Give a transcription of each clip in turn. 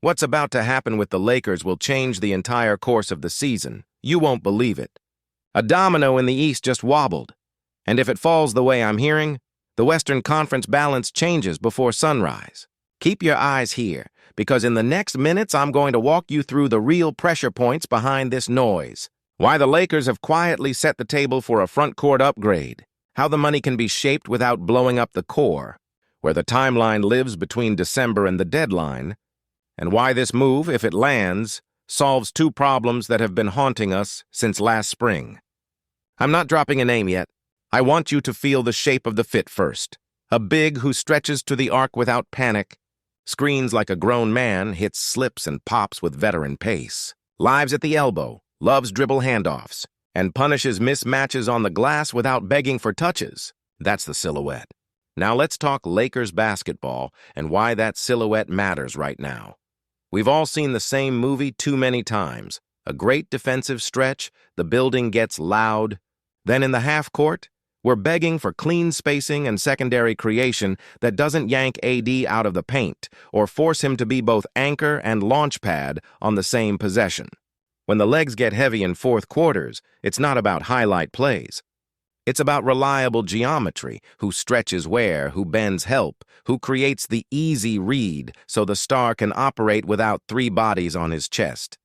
What's about to happen with the Lakers will change the entire course of the season. You won't believe it. A domino in the East just wobbled. And if it falls the way I'm hearing, the Western Conference balance changes before sunrise. Keep your eyes here, because in the next minutes I'm going to walk you through the real pressure points behind this noise. Why the Lakers have quietly set the table for a front court upgrade. How the money can be shaped without blowing up the core. Where the timeline lives between December and the deadline. And why this move, if it lands, solves two problems that have been haunting us since last spring. I'm not dropping a name yet. I want you to feel the shape of the fit first. A big who stretches to the arc without panic, screens like a grown man, hits slips and pops with veteran pace, lives at the elbow, loves dribble handoffs, and punishes mismatches on the glass without begging for touches. That's the silhouette. Now let's talk Lakers basketball and why that silhouette matters right now. We've all seen the same movie too many times. A great defensive stretch, the building gets loud. Then in the half court, we're begging for clean spacing and secondary creation that doesn't yank AD out of the paint or force him to be both anchor and launch pad on the same possession. When the legs get heavy in fourth quarters, it's not about highlight plays. It's about reliable geometry, who stretches where, who bends help, who creates the easy read so the star can operate without three bodies on his chest.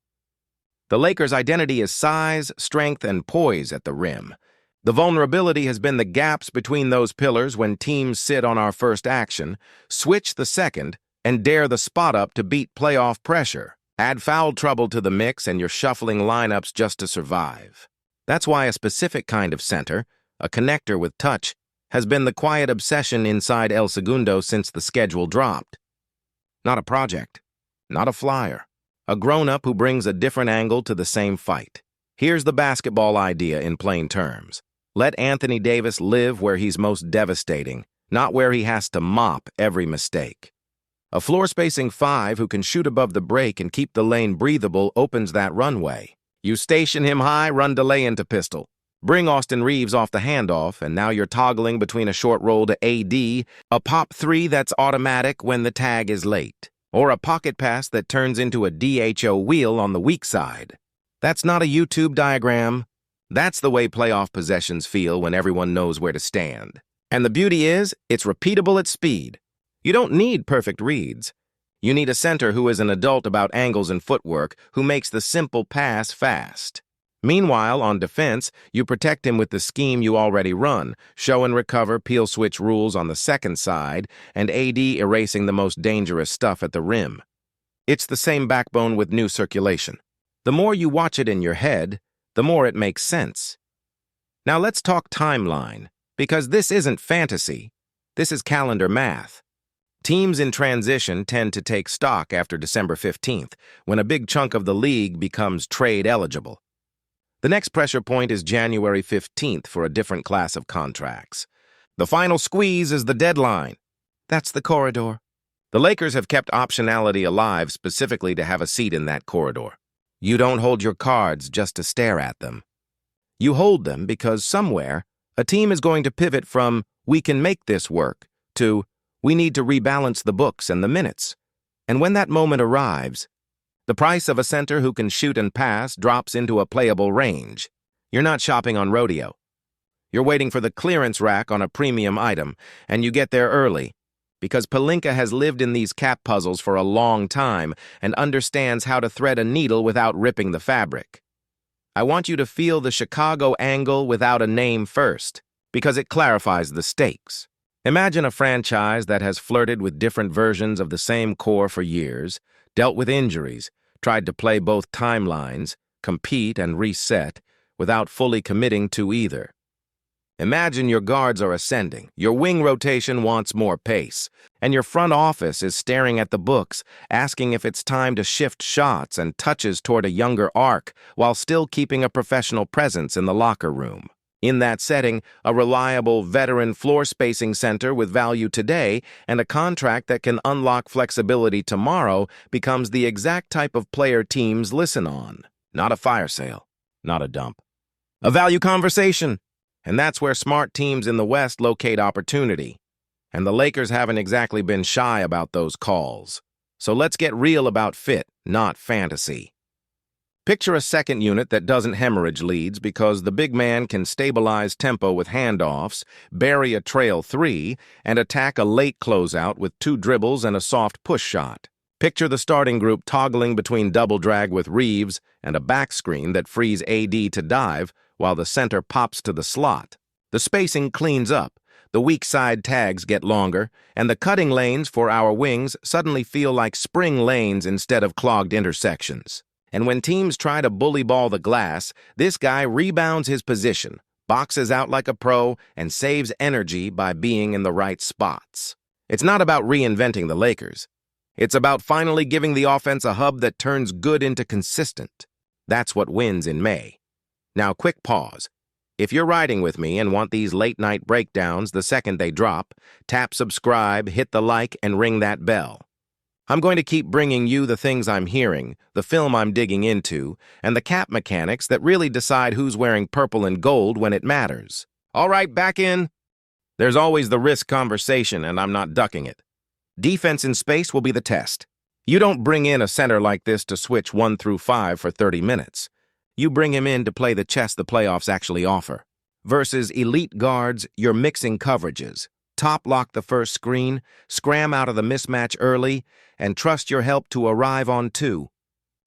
The Lakers' identity is size, strength, and poise at the rim. The vulnerability has been the gaps between those pillars when teams sit on our first action, switch the second, and dare the spot up to beat playoff pressure. Add foul trouble to the mix and you're shuffling lineups just to survive. That's why a specific kind of center, a connector with touch, has been the quiet obsession inside El Segundo since the schedule dropped. Not a project, not a flyer, a grown-up who brings a different angle to the same fight. Here's the basketball idea in plain terms. Let Anthony Davis live where he's most devastating, not where he has to mop every mistake. A floor-spacing five who can shoot above the break and keep the lane breathable opens that runway. You station him high, run delay into pistol. Bring Austin Reeves off the handoff, and now you're toggling between a short roll to AD, a pop three that's automatic when the tag is late, or a pocket pass that turns into a DHO wheel on the weak side. That's not a YouTube diagram. That's the way playoff possessions feel when everyone knows where to stand. And the beauty is, it's repeatable at speed. You don't need perfect reads. You need a center who is an adult about angles and footwork, who makes the simple pass fast. Meanwhile, on defense, you protect him with the scheme you already run, show and recover, peel switch rules on the second side, and AD erasing the most dangerous stuff at the rim. It's the same backbone with new circulation. The more you watch it in your head, the more it makes sense. Now let's talk timeline, because this isn't fantasy. This is calendar math. Teams in transition tend to take stock after December 15th, when a big chunk of the league becomes trade eligible. The next pressure point is January 15th for a different class of contracts. The final squeeze is the deadline. That's the corridor. The Lakers have kept optionality alive specifically to have a seat in that corridor. You don't hold your cards just to stare at them. You hold them because somewhere, a team is going to pivot from, "we can make this work," to, "we need to rebalance the books and the minutes." And when that moment arrives, the price of a center who can shoot and pass drops into a playable range. You're not shopping on rodeo. You're waiting for the clearance rack on a premium item, and you get there early, because Pelinka has lived in these cap puzzles for a long time and understands how to thread a needle without ripping the fabric. I want you to feel the Chicago angle without a name first, because it clarifies the stakes. Imagine a franchise that has flirted with different versions of the same core for years, dealt with injuries, tried to play both timelines, compete and reset, without fully committing to either. Imagine your guards are ascending, your wing rotation wants more pace, and your front office is staring at the books, asking if it's time to shift shots and touches toward a younger arc while still keeping a professional presence in the locker room. In that setting, a reliable veteran floor spacing center with value today and a contract that can unlock flexibility tomorrow becomes the exact type of player teams listen on. Not a fire sale, not a dump. A value conversation. And that's where smart teams in the West locate opportunity. And the Lakers haven't exactly been shy about those calls. So let's get real about fit, not fantasy. Picture a second unit that doesn't hemorrhage leads because the big man can stabilize tempo with handoffs, bury a trail 3, and attack a late closeout with 2 dribbles and a soft push shot. Picture the starting group toggling between double drag with Reeves and a back screen that frees AD to dive while the center pops to the slot. The spacing cleans up, the weak side tags get longer, and the cutting lanes for our wings suddenly feel like spring lanes instead of clogged intersections. And when teams try to bully ball the glass, this guy rebounds his position, boxes out like a pro, and saves energy by being in the right spots. It's not about reinventing the Lakers. It's about finally giving the offense a hub that turns good into consistent. That's what wins in May. Now, quick pause. If you're riding with me and want these late-night breakdowns the second they drop, tap subscribe, hit the like, and ring that bell. I'm going to keep bringing you the things I'm hearing, the film I'm digging into, and the cap mechanics that really decide who's wearing purple and gold when it matters. All right, back in. There's always the risk conversation, and I'm not ducking it. Defense in space will be the test. You don't bring in a center like this to switch 1 through 5 for 30 minutes. You bring him in to play the chess the playoffs actually offer. Versus elite guards, you're mixing coverages. Top lock the first screen, scram out of the mismatch early, and trust your help to arrive on 2.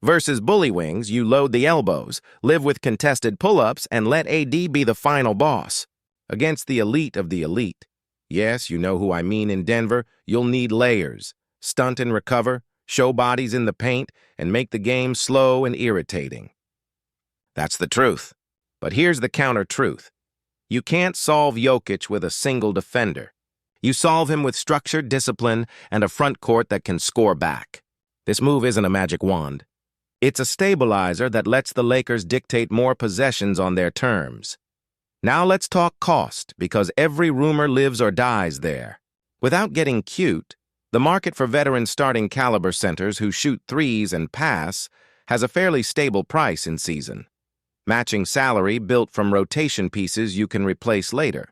Versus bully wings, you load the elbows, live with contested pull-ups, and let AD be the final boss. Against the elite of the elite. Yes, you know who I mean in Denver, you'll need layers. Stunt and recover, show bodies in the paint, and make the game slow and irritating. That's the truth. But here's the counter-truth. You can't solve Jokic with a single defender. You solve him with structure, discipline, and a front court that can score back. This move isn't a magic wand. It's a stabilizer that lets the Lakers dictate more possessions on their terms. Now let's talk cost, because every rumor lives or dies there. Without getting cute, the market for veteran starting caliber centers who shoot threes and pass has a fairly stable price in season. Matching salary built from rotation pieces you can replace later.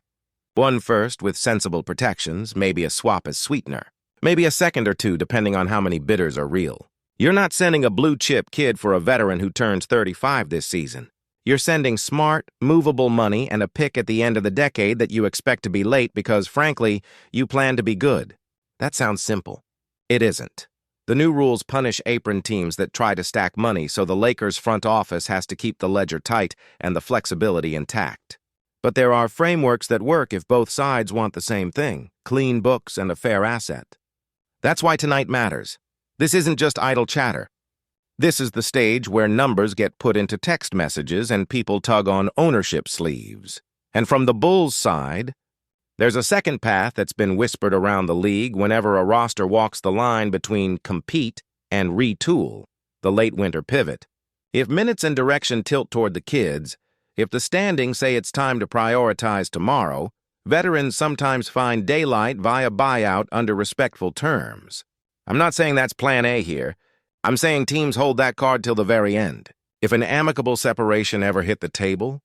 One first with sensible protections, maybe a swap as sweetener. Maybe a second or 2 depending on how many bidders are real. You're not sending a blue-chip kid for a veteran who turns 35 this season. You're sending smart, movable money and a pick at the end of the decade that you expect to be late because, frankly, you plan to be good. That sounds simple. It isn't. The new rules punish apron teams that try to stack money, so the Lakers front office has to keep the ledger tight and the flexibility intact. But there are frameworks that work if both sides want the same thing, clean books and a fair asset. That's why tonight matters. This isn't just idle chatter. This is the stage where numbers get put into text messages and people tug on ownership sleeves. And from the Bulls' side, there's a second path that's been whispered around the league whenever a roster walks the line between compete and retool, the late winter pivot. If minutes and direction tilt toward the kids, if the standings say it's time to prioritize tomorrow, veterans sometimes find daylight via buyout under respectful terms. I'm not saying that's plan A here. I'm saying teams hold that card till the very end. If an amicable separation ever hit the table,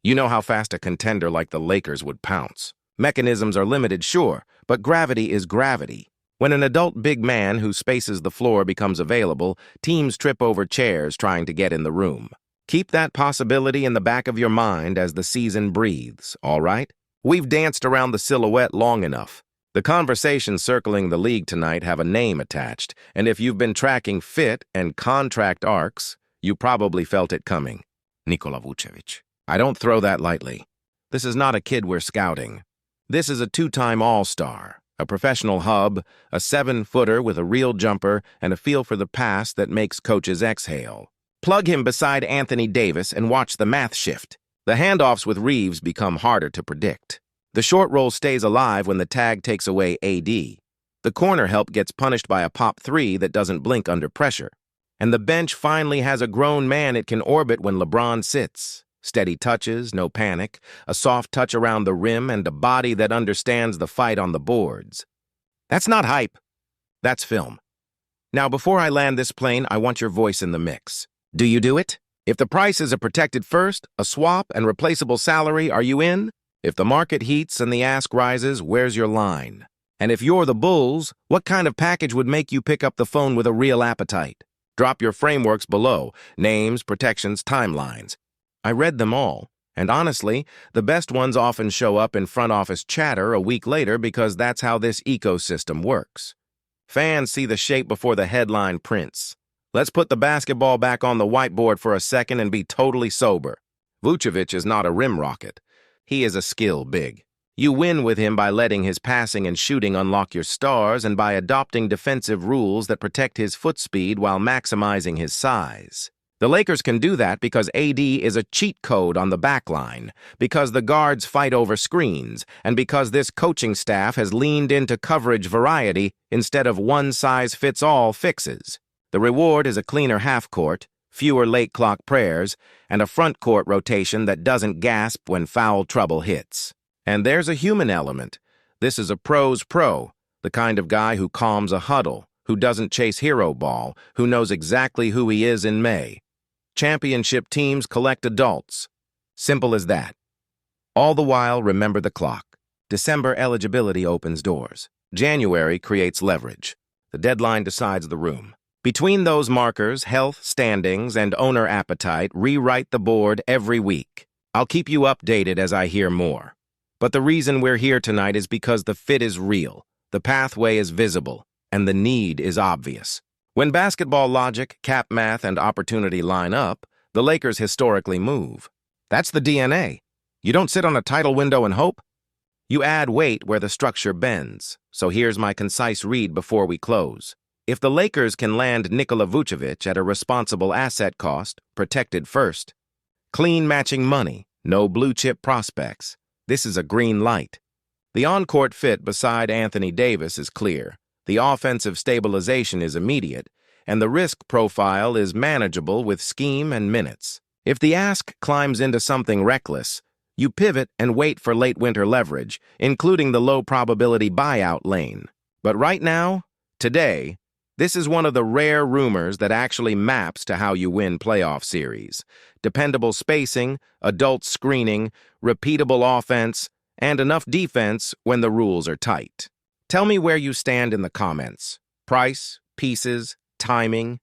you know how fast a contender like the Lakers would pounce. Mechanisms are limited, sure, but gravity is gravity. When an adult big man who spaces the floor becomes available, teams trip over chairs trying to get in the room. Keep that possibility in the back of your mind as the season breathes, all right? We've danced around the silhouette long enough. The conversations circling the league tonight have a name attached, and if you've been tracking fit and contract arcs, you probably felt it coming. Nikola Vučević. I don't throw that lightly. This is not a kid we're scouting. This is a 2-time All-Star, a professional hub, a 7-footer with a real jumper and a feel for the pass that makes coaches exhale. Plug him beside Anthony Davis and watch the math shift. The handoffs with Reeves become harder to predict. The short roll stays alive when the tag takes away AD. The corner help gets punished by a pop 3 that doesn't blink under pressure. And the bench finally has a grown man it can orbit when LeBron sits. Steady touches, no panic, a soft touch around the rim, and a body that understands the fight on the boards. That's not hype. That's film. Now, before I land this plane, I want your voice in the mix. Do you do it? If the price is a protected first, a swap, and replaceable salary, are you in? If the market heats and the ask rises, where's your line? And if you're the Bulls, what kind of package would make you pick up the phone with a real appetite? Drop your frameworks below: names, protections, timelines. I read them all, and honestly, the best ones often show up in front office chatter a week later because that's how this ecosystem works. Fans see the shape before the headline prints. Let's put the basketball back on the whiteboard for a second and be totally sober. Vucevic is not a rim rocket. He is a skill big. You win with him by letting his passing and shooting unlock your stars and by adopting defensive rules that protect his foot speed while maximizing his size. The Lakers can do that because AD is a cheat code on the backline, because the guards fight over screens, and because this coaching staff has leaned into coverage variety instead of one-size-fits-all fixes. The reward is a cleaner half-court, fewer late-clock prayers, and a front-court rotation that doesn't gasp when foul trouble hits. And there's a human element. This is a pro's pro, the kind of guy who calms a huddle, who doesn't chase hero ball, who knows exactly who he is in May. Championship teams collect adults. Simple as that. All the while, remember the clock. December eligibility opens doors. January creates leverage. The deadline decides the room. Between those markers, health, standings, and owner appetite rewrite the board every week. I'll keep you updated as I hear more. But the reason we're here tonight is because the fit is real, the pathway is visible, and the need is obvious. When basketball logic, cap math, and opportunity line up, the Lakers historically move. That's the DNA. You don't sit on a title window and hope. You add weight where the structure bends. So here's my concise read before we close. If the Lakers can land Nikola Vucevic at a responsible asset cost, protected first, clean matching money, no blue-chip prospects, this is a green light. The on-court fit beside Anthony Davis is clear. The offensive stabilization is immediate, and the risk profile is manageable with scheme and minutes. If the ask climbs into something reckless, you pivot and wait for late winter leverage, including the low-probability buyout lane. But right now, today, this is one of the rare rumors that actually maps to how you win playoff series. Dependable spacing, adult screening, repeatable offense, and enough defense when the rules are tight. Tell me where you stand in the comments. Price, pieces, timing.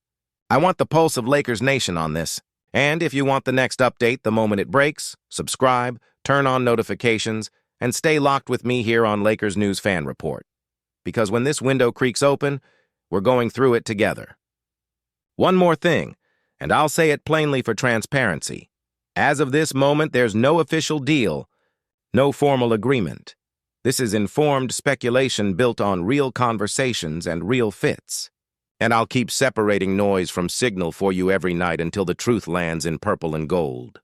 I want the pulse of Lakers Nation on this. And if you want the next update the moment it breaks, subscribe, turn on notifications, and stay locked with me here on Lakers News Fan Report. Because when this window creaks open, we're going through it together. One more thing, and I'll say it plainly for transparency. As of this moment, there's no official deal, no formal agreement. This is informed speculation built on real conversations and real fits. And I'll keep separating noise from signal for you every night until the truth lands in purple and gold.